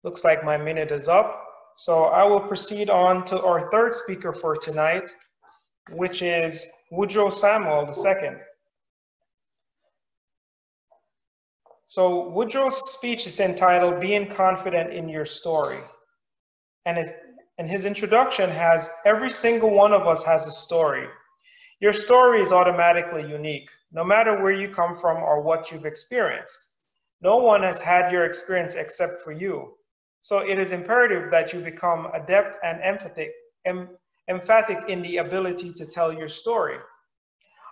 Looks like my minute is up. So I will proceed on to our third speaker for tonight, which is Woodrow Samuel II. So Woodrow's speech is entitled Being Confident in Your Story. And his introduction has, every single one of us has a story. Your story is automatically unique, no matter where you come from or what you've experienced. No one has had your experience except for you. So it is imperative that you become adept and emphatic in the ability to tell your story.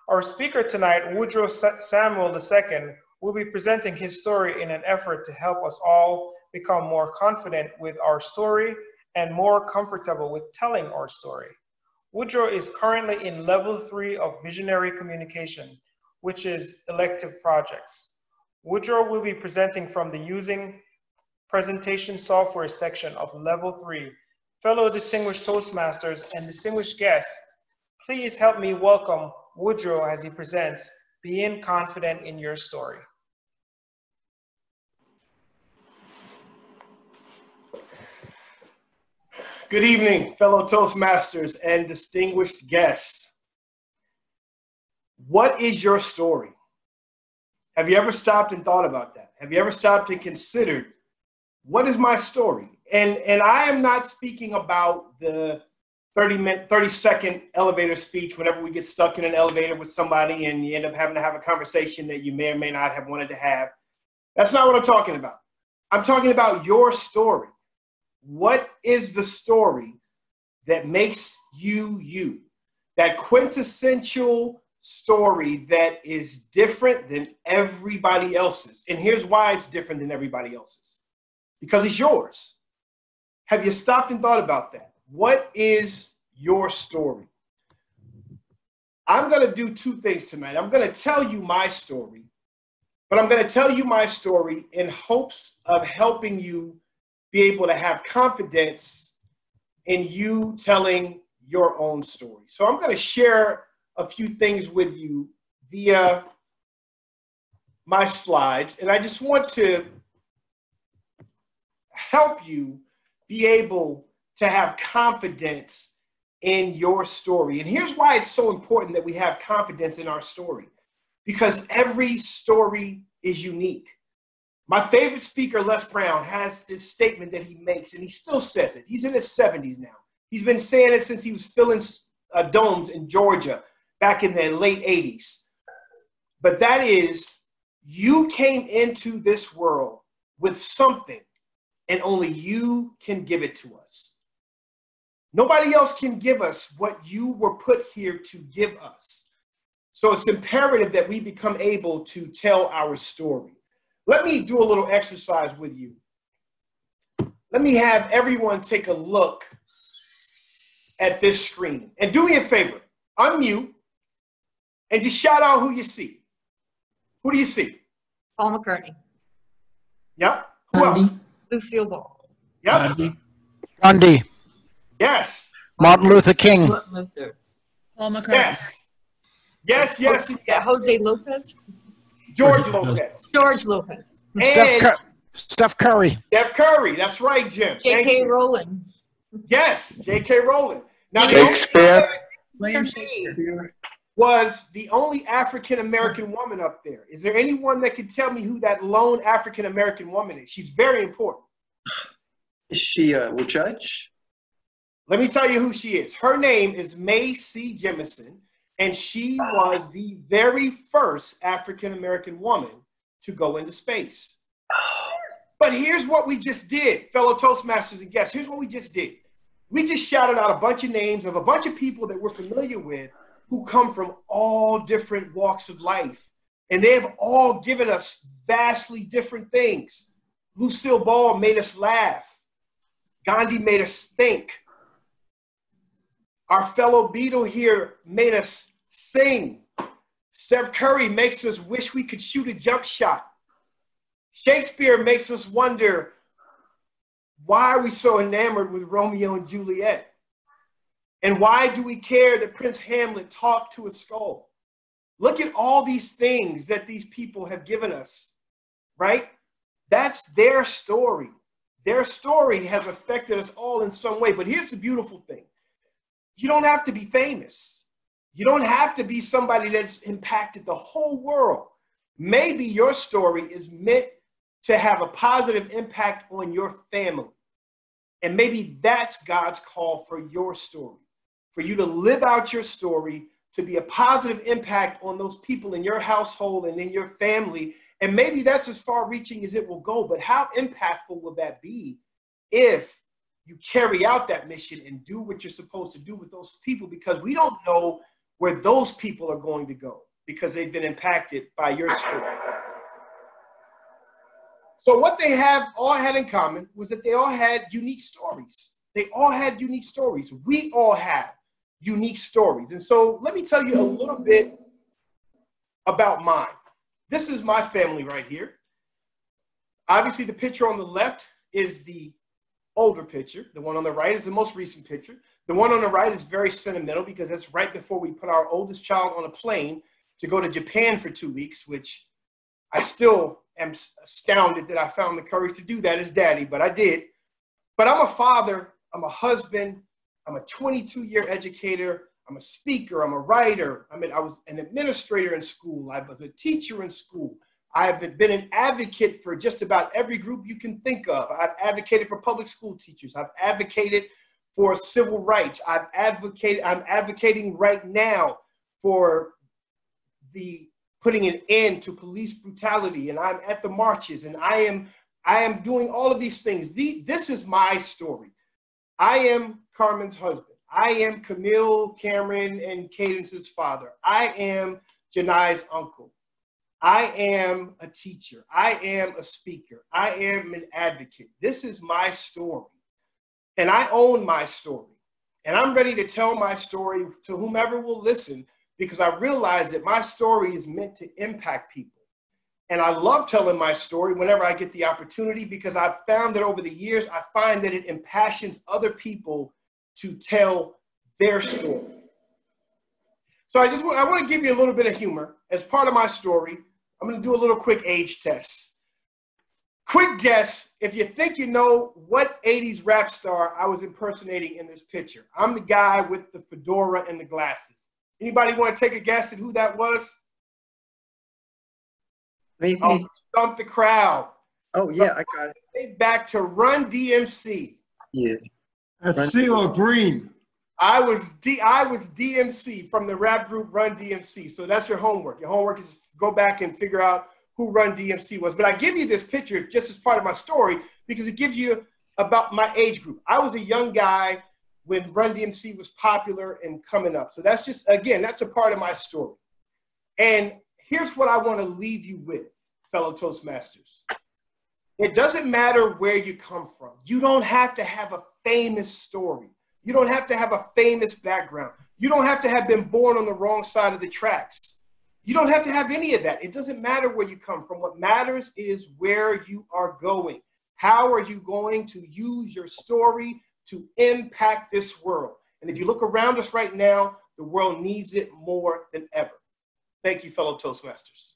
Our speaker tonight, Woodrow Samuel II, will be presenting his story in an effort to help us all become more confident with our story and more comfortable with telling our story. Woodrow is currently in level 3 of visionary communication, which is elective projects. Woodrow will be presenting from the using presentation software section of level 3. Fellow distinguished Toastmasters and distinguished guests, please help me welcome Woodrow as he presents Being Confident in Your Story. Good evening, fellow Toastmasters and distinguished guests. What is your story? Have you ever stopped and thought about that? Have you ever stopped and considered, what is my story? And I am not speaking about the 30-second elevator speech whenever we get stuck in an elevator with somebody and you end up having to have a conversation that you may or may not have wanted to have. That's not what I'm talking about. I'm talking about your story. What is the story that makes you you? That quintessential story that is different than everybody else's. And here's why it's different than everybody else's. Because it's yours. Have you stopped and thought about that? What is your story? I'm going to do two things tonight. I'm going to tell you my story, but I'm going to tell you my story in hopes of helping you be able to have confidence in you telling your own story. So I'm going to share a few things with you via my slides, and I just want to help you be able to have confidence in your story. And here's why it's so important that we have confidence in our story, because every story is unique. My favorite speaker, Les Brown, has this statement that he makes, and he still says it. He's in his 70s now. He's been saying it since he was filling domes in Georgia back in the late 80s. But that is, you came into this world with something, and only you can give it to us. Nobody else can give us what you were put here to give us. So it's imperative that we become able to tell our story. Let me do a little exercise with you. Let me have everyone take a look at this screen. And do me a favor, unmute, and just shout out who you see. Who do you see? Paul McCartney. Yep. Who else? Lucille Ball. Yep. Gandhi. Yes. Martin Luther King. Martin Luther. Paul McCartney. Yes. Yes, yes. Yeah, Jose Lopez. George Lopez. George Lopez. Steph Curry. Steph Curry. That's right, Jim. J.K. Rowling. Yes, J.K. Rowling. Now, Shakespeare. William Shakespeare. Was the only African-American woman up there. Is there anyone that can tell me who that lone African-American woman is? She's very important. Is she a judge? Let me tell you who she is. Her name is Mae C. Jemison, and she was the very first African-American woman to go into space. But here's what we just did, fellow Toastmasters and guests. Here's what we just did. We just shouted out a bunch of names of a bunch of people that we're familiar with who come from all different walks of life. And they have all given us vastly different things. Lucille Ball made us laugh. Gandhi made us think. Our fellow Beatle here made us sing. Steph Curry makes us wish we could shoot a jump shot. Shakespeare makes us wonder, why are we so enamored with Romeo and Juliet? And why do we care that Prince Hamlet talked to a skull? Look at all these things that these people have given us, right? That's their story. their story has affected us all in some way. But here's the beautiful thing. You don't have to be famous. You don't have to be somebody that's impacted the whole world. Maybe your story is meant to have a positive impact on your family. And maybe that's God's call for your story, for you to live out your story, to be a positive impact on those people in your household and in your family. And maybe that's as far reaching as it will go. But how impactful will that be if you carry out that mission and do what you're supposed to do with those people? Because we don't know where those people are going to go because they've been impacted by your story. So what they all had in common was that they all had unique stories. They all had unique stories. We all have unique stories. And so let me tell you a little bit about mine. This is my family right here. Obviously, the picture on the left is the older picture. The one on the right is the most recent picture. The one on the right is very sentimental because that's right before we put our oldest child on a plane to go to Japan for 2 weeks, which I still am astounded that I found the courage to do that as daddy, but I did. But I'm a father, I'm a husband, I'm a 22-year educator, I'm a speaker, I'm a writer. I was an administrator in school, I was a teacher in school. I've been an advocate for just about every group you can think of. I've advocated for public school teachers. I've advocated for civil rights. I'm advocating right now for the putting an end to police brutality, and I'm at the marches, and I am doing all of these things. This is my story. I am Carmen's husband. I am Camille, Cameron, and Cadence's father. I am Janai's uncle. I am a teacher. I am a speaker. I am an advocate. This is my story, and I own my story, and I'm ready to tell my story to whomever will listen, because I realize that my story is meant to impact people. And I love telling my story whenever I get the opportunity, because I've found that over the years, I find that it impassions other people to tell their story. So I want to give you a little bit of humor. As part of my story, I'm going to do a little quick age test. Quick guess, if you think you know what 80s rap star I was impersonating in this picture. I'm the guy with the fedora and the glasses. Anybody want to take a guess at who that was? Maybe. Oh, stump the crowd. Oh, yeah, I got it. Back to Run DMC. Yeah. That's CeeLo Green. I was DMC from the rap group Run DMC. So that's your homework. Your homework is go back and figure out who Run DMC was. But I give you this picture just as part of my story because it gives you about my age group. I was a young guy when Run DMC was popular and coming up. So that's just, again, that's a part of my story. And here's what I want to leave you with, fellow Toastmasters. It doesn't matter where you come from. You don't have to have a famous story. You don't have to have a famous background. You don't have to have been born on the wrong side of the tracks. You don't have to have any of that. It doesn't matter where you come from. What matters is where you are going. How are you going to use your story to impact this world? And if you look around us right now, the world needs it more than ever. Thank you, fellow Toastmasters.